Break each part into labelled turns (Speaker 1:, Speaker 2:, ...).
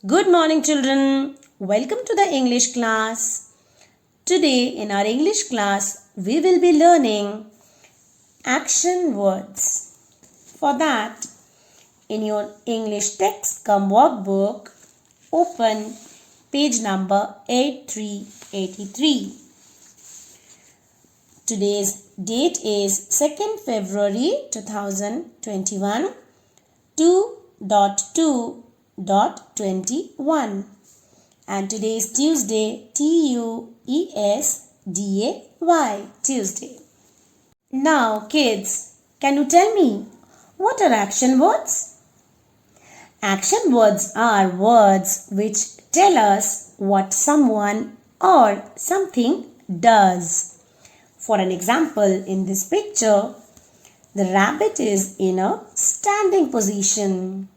Speaker 1: Good morning, children. Welcome to the English class. Today, in our English class, we will be learning action words. For that, in your English text come workbook, open page number 8383. Today's date is 2nd February 2021, 2.2.21, and today is Tuesday, Tuesday, Tuesday. Now kids, can you tell me what are action words? Action words are words which tell us what someone or something does. For an example, in this picture, the rabbit is in a standing position.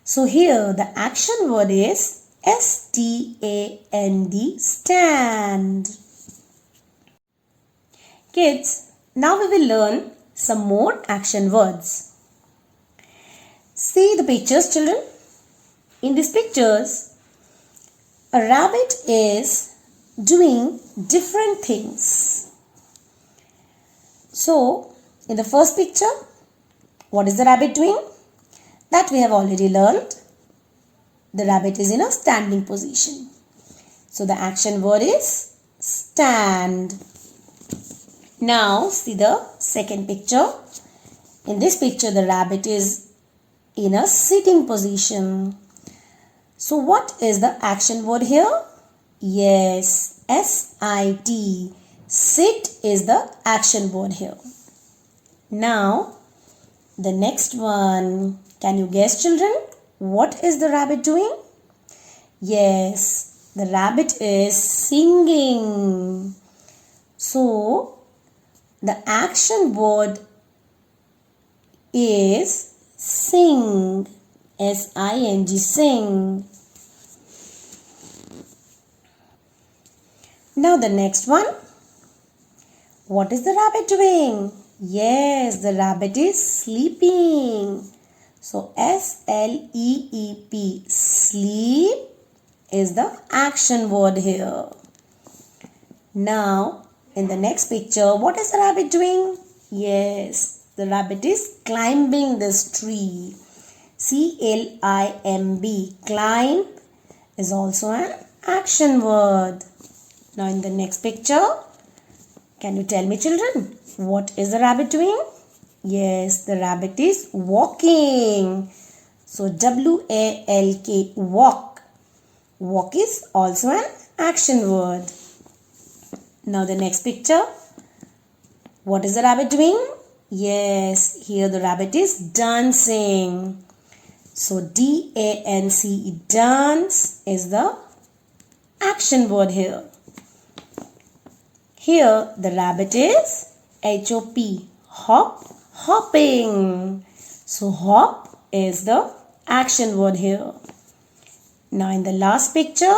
Speaker 1: So here the action word is S-T-A-N-D, stand. Kids, now we will learn some more action words. See the pictures, children. In these pictures, a rabbit is doing different things. So, in the first picture, what is the rabbit doing? That we have already learned. The rabbit is in a standing position. So, the action word is stand. Now, see the second picture. In this picture, the rabbit is in a sitting position. So, what is the action word here? Yes, S-I-T. Sit is the action word here. Now, the next one. Can you guess, children? What is the rabbit doing? Yes, the rabbit is singing. So, the action word is sing. S-I-N-G, sing. Now, the next one. What is the rabbit doing? Yes, the rabbit is sleeping. So, S-L-E-E-P, sleep is the action word here. Now, in the next picture, what is the rabbit doing? Yes, the rabbit is climbing this tree. C-L-I-M-B, climb is also an action word. Now, in the next picture, can you tell me, children, what is the rabbit doing? Yes, the rabbit is walking. So, W-A-L-K, walk. Walk is also an action word. Now, the next picture. What is the rabbit doing? Yes, here the rabbit is dancing. So, D-A-N-C-E, dance is the action word here. Here the rabbit is H-O-P, hop, hopping. So hop is the action word here. Now in the last picture,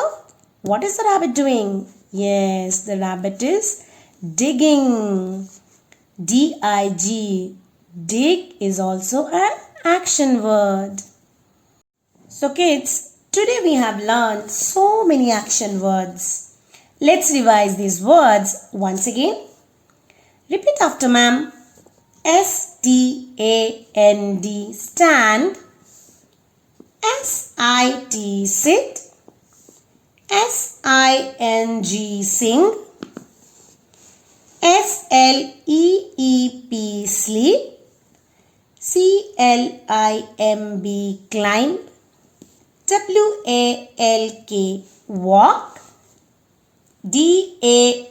Speaker 1: what is the rabbit doing? Yes, the rabbit is digging. D-I-G, dig is also an action word. So kids, today we have learned so many action words. Let's revise these words once again. Repeat after ma'am. S-T-A-N-D, stand. S-I-T, sit. S-I-N-G, sing. S-L-E-E-P, sleep. C-L-I-M-B, climb. W-A-L-K, walk. D-A-N-C-E,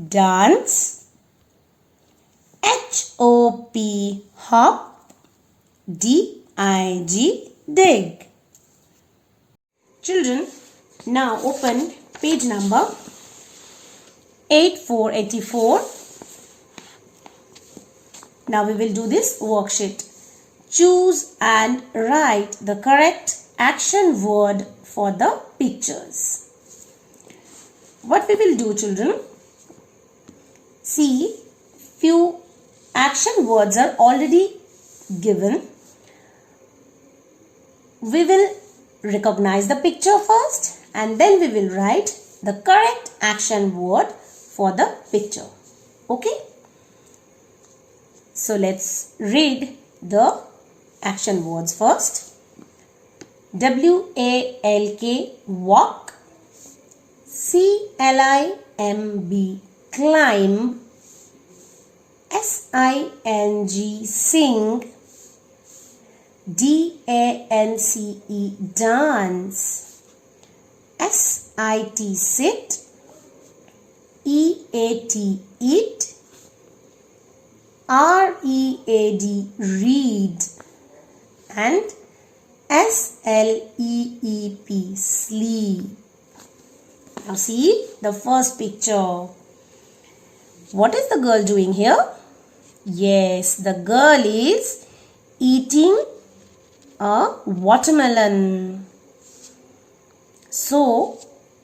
Speaker 1: dance. H-O-P, hop. D-I-G, dig. Children, now open page number 8484. Now we will do this worksheet. Choose and write the correct action word for the pictures. What we will do, children? See, few action words are already given. We will recognize the picture first and then we will write the correct action word for the picture. Okay? So let's read the action words first. W-A-L-K, walk. C-L-I-M-B, climb. S-I-N-G, sing. D-A-N-C-E, dance. S-I-T, sit. E-A-T, eat. R-E-A-D, read. And S-L-E-E-P, sleep. Now see the first picture. What is the girl doing here? Yes, the girl is eating a watermelon. So,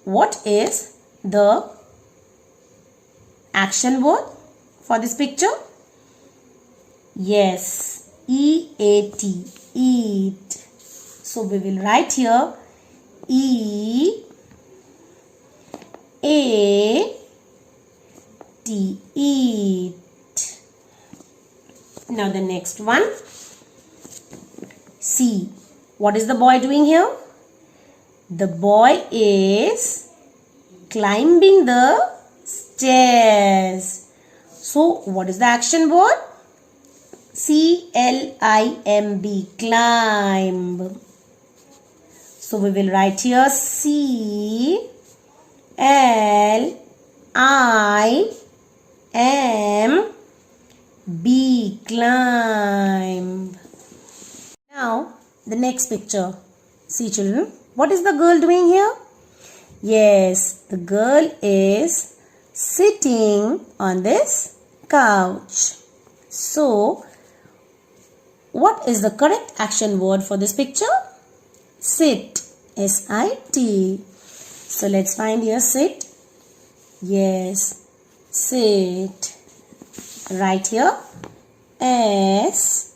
Speaker 1: what is the action word for this picture? Yes, E-A-T, eat. So, we will write here E-A-T, eat. Now the next one. See, what is the boy doing here? The boy is climbing the stairs. So, what is the action word? C-L-I-M-B, climb. So, we will write here C-L-I-M-B, climb. Now, the next picture. See children, what is the girl doing here? Yes, the girl is sitting on this couch. So, what is the correct action word for this picture? Sit. S-I-T. So, let's find here sit. Yes, sit. Right here. S-I-T,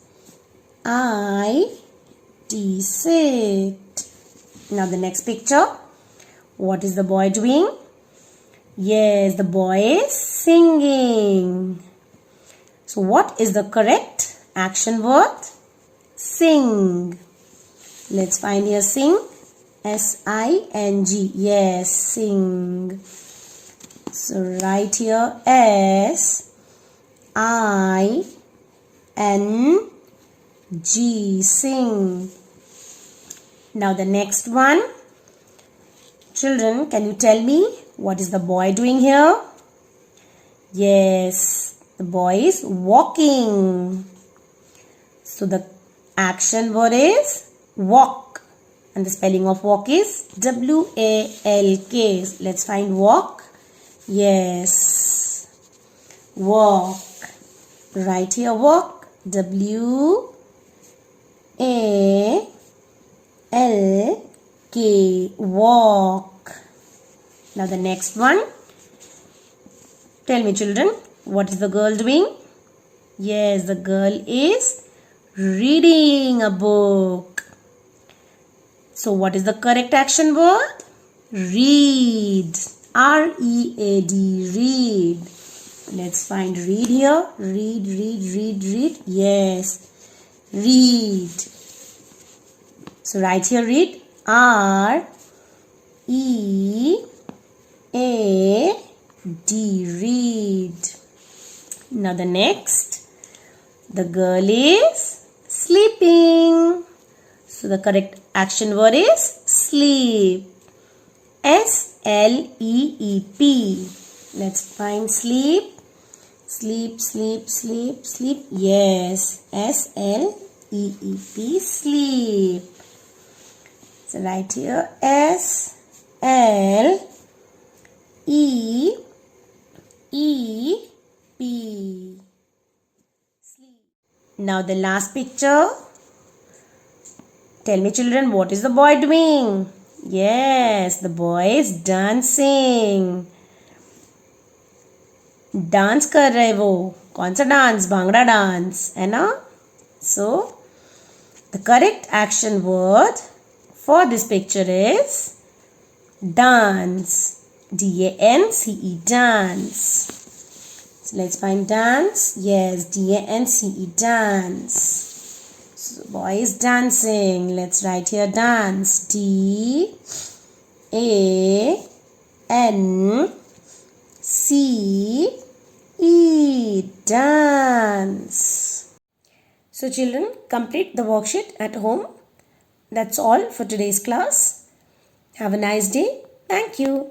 Speaker 1: sit. Now the next picture. What is the boy doing? Yes, the boy is singing. So what is the correct action word? Sing. Let's find here sing. S-I-N-G. Yes, sing. So right here S-I-N-G, sing. Now the next one. Children, can you tell me what is the boy doing here? Yes, the boy is walking. So the action word is walk. And the spelling of walk is W-A-L-K. Let's find walk. Yes, walk. Right here walk. W-A-L-K, walk. Now the next one. Tell me children, what is the girl doing? Yes, the girl is reading a book. So what is the correct action word? Read. R-E-A-D, read. Let's find read here. Read. Yes, read. So right here read. R-E-A-D, read. Now the next. The girl is sleeping. So the correct action word is sleep. S-L-E-E-P. Let's find sleep. Sleep. Yes. S-L-E-E-P. Sleep. So right here. S-L-E-E-P. Sleep. Now the last picture. Tell me children, what is the boy doing? Yes, the boy is dancing. Dance कर रहे वो. कौन सा dance? Bhangra dance है ना. So the correct action word for this picture is dance. D-A-N-C-E, dance. So let's find dance. Yes, D-A-N-C-E, dance. So boy is dancing. Let's write here dance. D-A-N-C-E, dance. So children, complete the worksheet at home. That's all for today's class. Have a nice day. Thank you.